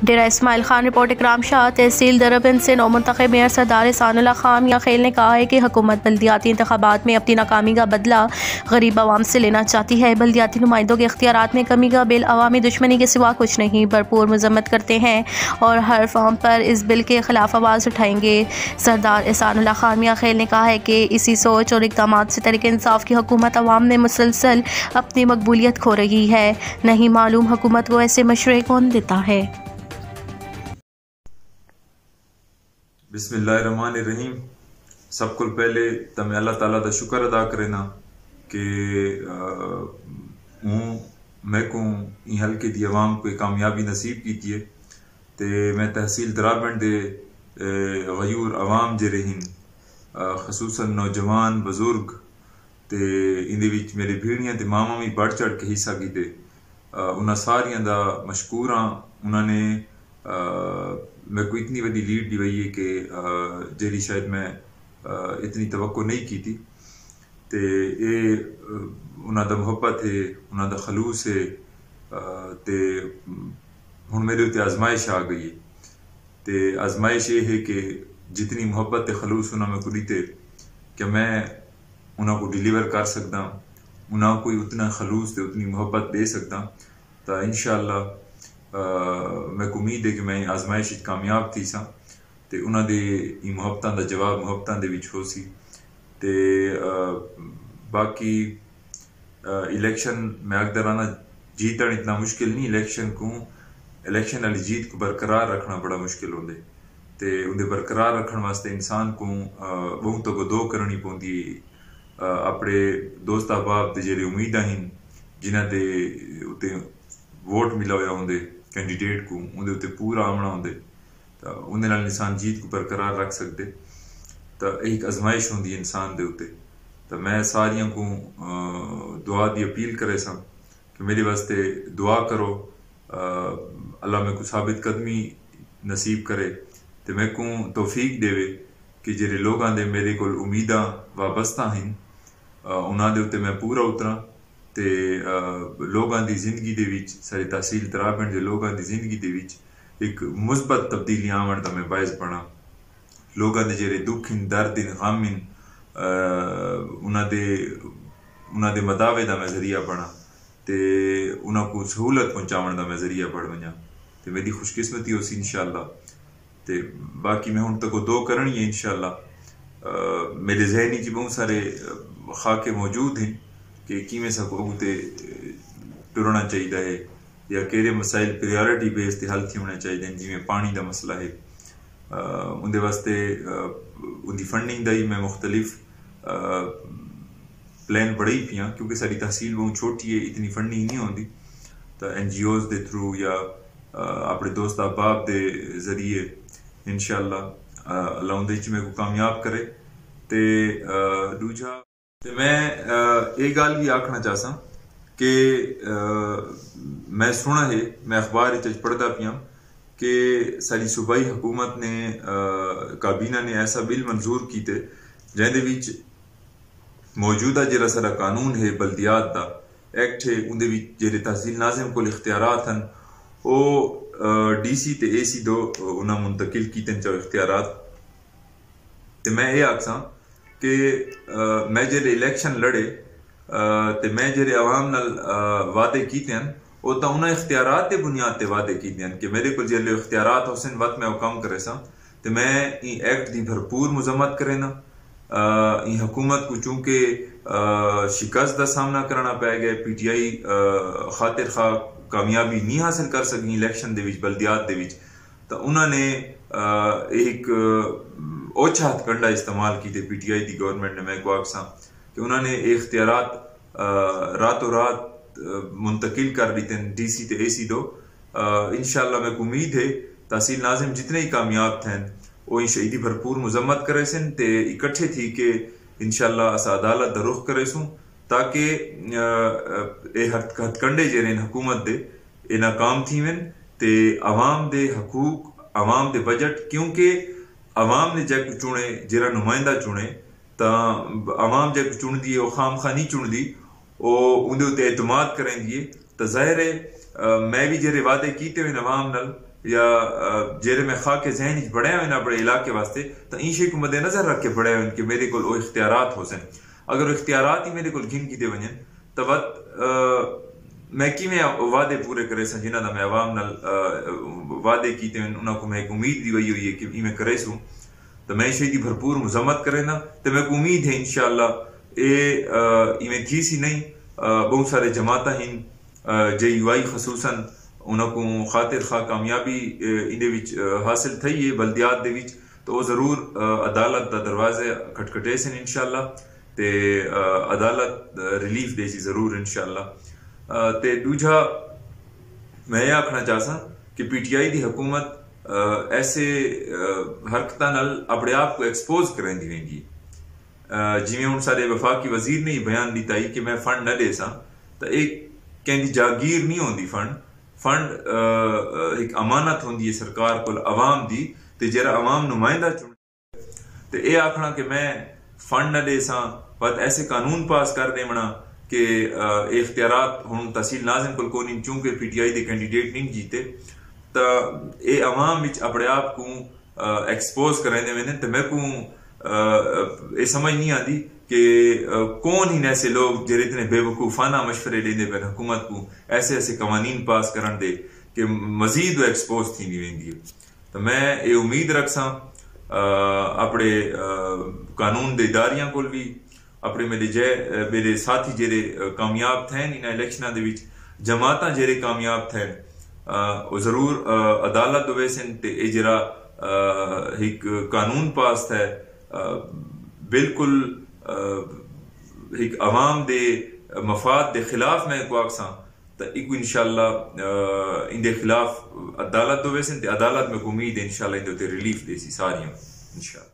Dera Ismail Khan report اکرام شاہ تحصیل دربند سے نومنتخب mayor سردار احسان اللہ خان میاں خیل نے کہا ہے کہ حکومت بلدیاتی انتخابات میں اپنی ناکامی کا بدلہ غریب عوام سے لینا چاہتی ہے۔ بلدیاتی نمائندوں کے اختیارات میں کمی کا بل عوامی دشمنی کے سوا کچھ نہیں، بھرپور مذمت کرتے ہیں اور ہر فارم پر اس بل کے خلاف آواز اٹھائیں گے۔ سردار احسان اللہ خان میاں خیل نے کہا ہے کہ اسی سوچ اور اقدامات سے تحریک انصاف کی حکومت عوام میں مسلسل اپنی مقبولیت کھو رہی ہے، نہیں معلوم حکومت کو ایسے مشورے کون دیتا ہے۔ بسم اللہ الرحمن الرحیم۔ سب کو پہلے تمہیں اللہ تعالیٰ دا شکر ادا کرنا کہ میں کو این حلقے دی عوام کو کامیابی نصیب کیتی ہے تے میں تحصیل درابند دے غیور عوام جے رہن خصوصاً نوجوان بزرگ تے اندے وچ میرے بھیڑیاں تے ماما بھی بڑھ چڑھ کے حصہ کیتے، انہاں ساریاں دا مشکور ہاں۔ انہوں نے میں کو اتنی بڑی لیڈ دی ہوئی ہے کہ جیری شاید میں اتنی توقع نہیں کی تھی تے اے انہاں دا محبت ہے، انہاں دا خلوص ہے تے ہن میرے تے آزمائش آ گئی ہے تے آزمائش یہ ہے کہ جتنی محبت تے خلوص انہاں میں کو دیتے کہ میں انہاں کو ڈیلیور کر سکتا، انہاں کو اتنا خلوص تے اتنی محبت دے سکتا، تو انشاءاللہ میں کو امید ہے کہ میں آزمائش کامیاب تھی سا تے انہاں دے محبتاں دا جواب محبتاں دے وچ ہو سی تے باقی الیکشن میں اقدرانہ جیتن اتنا مشکل نہیں، الیکشن والی جیت کو برقرار رکھنا بڑا مشکل ہوندے تے اندے برقرار رکھن واسطے انسان کو بہت کو دو کرنی پوندی، اپنے دوست احباب دے جڑے امیداں ہن جنہاں دے اتے ووٹ ملا ہویا ہوندے کینڈیڈیٹ کو اندے اتے پورا آمنا ہوندے تو اندے نال انسان جیت کو برقرار رکھ سکتے، تو ایک آزمائش ہوندی انسان دے اتے۔ تو میں ساریاں کو دعا دی اپیل کرے سا کہ میرے واسطے دعا کرو، اللہ میں کو ثابت قدمی نصیب کرے تو میں کو توفیق دے کہ جڑے لوگاں دے میرے کو امیداں وابستہ ہیں انہاں دے اتے میں پورا اتراں تے لوگاں دی زندگی دے وچ ساری تحصیل درابند دے لوگاں دی زندگی دے وچ ایک مثبت تبدیلی آمن دا میں باعث بنا، لوگاں دے جڑے دکھ ہیں، درد ہیں، غم ہیں، انہاں دے مداوے دا میں ذریعہ بنا تے انہاں کو سہولت پہنچاون دا میں ذریعہ بڑھ ونجا تے میری خوش قسمتی ہو سی انشاءاللہ۔ تے باقی میں ہن تک دو کرنی ہے انشاءاللہ۔ میرے ذہنی چ بہت سارے خاکے موجود ہیں کہ کیویں سکو تے ٹرنا چاہیے ہے یا کہڑے مسائل پریورٹی بیس تے حل تھی ہونے چاہیے، جی پانی دا مسئلہ ہے اندے واسطے اندی فنڈنگ دا ہی میں مختلف پلان بڑھائی پیاں کیونکہ ساری تحصیل بہت چھوٹی ہے، اتنی فنڈنگ نہیں ہوندی، تو این جی اوز دے تھرو یا اپنے دوست احباب دے ذریعے انشاءاللہ اللہ اندے چ میں کو کامیاب کرے تے دوجا تے میں ایک گل بھی آکھنا چاہساں کہ میں سنا ہے، میں اخبار پڑھتا پیاں کہ ساری صوبائی حکومت نے کابینہ نے ایسا بل منظور کیتے جہدے وچ موجودہ جڑا سارا قانون ہے بلدیات دا ایکٹ ہے اندے وچ جڑے تحصیل ناظم کو اختیارات ہیں وہ ڈی سی تے اے سی دو انہاں منتقل کیتے چاہو اختیارات تے میں یہ آکھساں کہ میں جڑے الیکشن لڑے تے میں جڑے عوام نال وعدے کیتے ہیں وہ تو انہاں اختیارات تے بنیاد تے وعدے کیتے ہیں کہ میرے کو جڑے اختیارات حسن وقت میں وہ کام کرے سا تے میں این ایکٹ دی بھرپور مذمت کرے نا، این حکومت کو چونکہ شکست دا سامنا کرنا پائے گئے، پی ٹی آئی خاطر خواہ کامیابی نہیں حاصل کر سکی الیکشن دے وچ بلدیات دے وچ، تو انہوں نے ایک اوچھا ہتھ کنڈا استعمال کیتے P T I the government نے، میں کو آکساں کہ انہوں نے اختیارات راتوں رات منتقل کر دیتے ہیں ڈی سی تے اے سی دو۔ انشاءاللہ میں کو امید ہے تحصیل ناظم جتنے ہی کامیاب تھے وہ ان شہیدی بھرپور مذمت کرے سن تے اکٹھے تھی کہ انشاءاللہ اس عدالت دا رخ کرے سوں تاکہ اے ہتھ کنڈے جڑے حکومت دے اے ناکام تھی ون تے عوام دے حقوق، عوام دے بجٹ، کیونکہ عوام نے جے کو چنے جڑا نمائندہ چنے تا عوام جے کو چن دی وہ خام خواہ نہیں چن دی، وہ اندے اتے اعتماد کریں دیے تو ظاہر ہے میں بھی جڑے وعدے کیتے ہوئے عوام نال یا جیرے میں خاک ذہن بڑھے ہوئے نا بڑے علاقے واسطے تو ان شے کو مد نظر رکھ کے بڑھے ہوئے کہ میرے کو وہ اختیارات ہو سن. اگر وہ اختیارات ہی میرے کو گھن کی دے ونجن تو میں کی میں وعدے پورے کرے سا جنہ دا میں عوام نال وعدے کیتے ہیں انہوں کو میں ایک امید دی وئی ہوئی ہے کہ میں کرے سوں تو میں شہیدی بھرپور مذمت کرے نا تو میں کو امید ہے انشاءاللہ میں تھی سی نہیں بہت سارے جماعتیں ہیں جے یو آئی خصوصاً انہوں کو خاطر خواہ کامیابی اندے وچ حاصل تھی ہے بلدیات دے وچ تو وہ ضرور عدالت دا دروازے کھٹکھٹے سن انشاءاللہ تے عدالت ریلیف دے سی ضرور انشاءاللہ. تے دوجا میں یہ آکھنا چاہساں کہ پی ٹی آئی دی حکومت ایسے حرکتاں نال اپنے آپ کو ایکسپوز کریں دی وینگی. جی میں ان سارے وفاقی وزیر نے بیان دیتا ہی کہ میں فنڈ نہ دے سا تو ایک کہیں جاگیر نہیں ہوندی فنڈ ایک امانت ہوندی ہے سرکار کو عوام دی تے جرا عوام نمائندہ چن تے اے آکھنا کہ میں فنڈ نہ دے سا بات ایسے قانون پاس کر دے منا کہ اختیارات ہوں تحصیل ناظم کو نہیں چونکہ P T I they candidate نہیں جیتے تو اے عوام وچ اپنے آپ کو ایکسپوز کریں دے میں تو میں کو یہ سمجھ نہیں آتی کہ کون ہی ایسے لوگ جڑے اتنے بے وقوفانہ مشورے لیندے پہ حکومت کو ایسے قوانین پاس کرن دے کہ مزید وہ ایکسپوز تھی نہیں ویندی. تو میں یہ امید رکھساں اپنے قانون دے اداریاں کو بھی اپنے میرے ساتھی جڑے کامیاب تھے ان الیکشناں دے وچ جماعتاں جڑے کامیاب تھے وہ ضرور عدالت ہوئے سن تے اے جڑا ایک قانون پاس تھا بالکل ایک عوام دے مفاد دے خلاف میں کو آکساں تو ایک انشاءاللہ ان دے خلاف عدالت ہوئے سن تے عدالت میں امید ہے انشاءاللہ ان دے ریلیف دے سی ساریاں انشاءاللہ.